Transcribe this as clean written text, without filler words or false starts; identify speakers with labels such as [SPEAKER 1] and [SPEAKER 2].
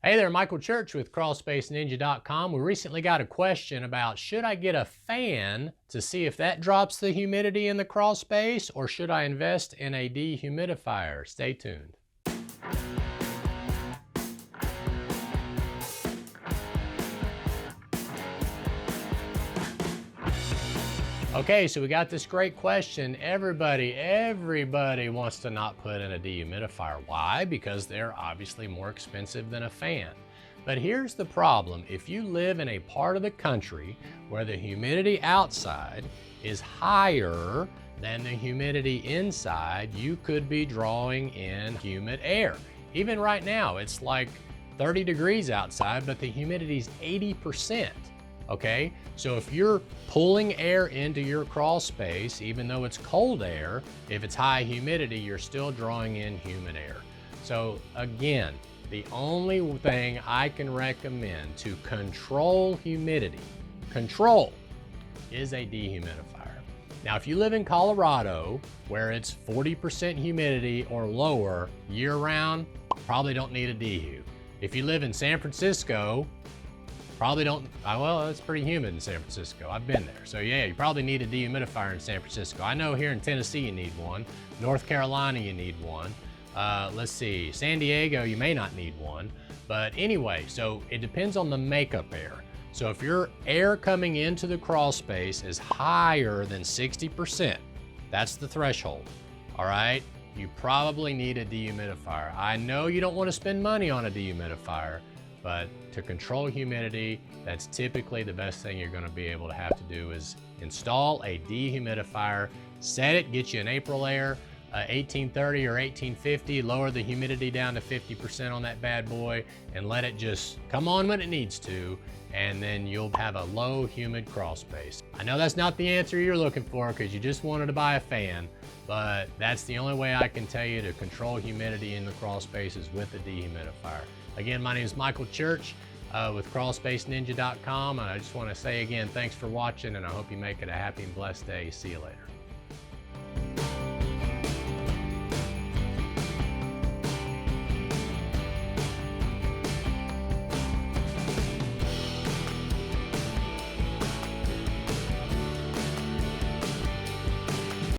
[SPEAKER 1] Hey there, Michael Church with crawlspaceninja.com. We recently got a question about should I get a fan to see if that drops the humidity in the crawl space, or should I invest in a dehumidifier? Stay tuned. Okay, so we got this great question. Everybody wants to not put in a dehumidifier. Why? Because they're obviously more expensive than a fan. But here's the problem. If you live in a part of the country where the humidity outside is higher than the humidity inside, you could be drawing in humid air. Even right now, it's like 30 degrees outside, but the humidity is 80%. Okay, so if you're pulling air into your crawl space, even though it's cold air, if it's high humidity, you're still drawing in humid air. So again, the only thing I can recommend to control humidity, is a dehumidifier. Now, if you live in Colorado, where it's 40% humidity or lower year round, probably don't need a dehu. If you live in San Francisco, probably don't, well, it's pretty humid in San Francisco. I've been there. So yeah, you probably need a dehumidifier in San Francisco. I know here in Tennessee you need one. North Carolina you need one. Let's see, San Diego you may not need one. But anyway, so it depends on the makeup air. So if your air coming into the crawl space is higher than 60%, that's the threshold, all right? You probably need a dehumidifier. I know you don't want to spend money on a dehumidifier, but to control humidity, that's typically the best thing you're going to be able to have to do is install a dehumidifier, set it, get you an Aprilaire 1830 or 1850, lower the humidity down to 50% on that bad boy, and let it just come on when it needs to, and then you'll have a low humid crawl space. I know that's not the answer you're looking for because you just wanted to buy a fan, but that's the only way I can tell you to control humidity in the crawl spaces with a dehumidifier. Again, my name is Michael Church with crawlspaceninja.com, and I just want to say again, thanks for watching, and I hope you make it a happy and blessed day. See you later.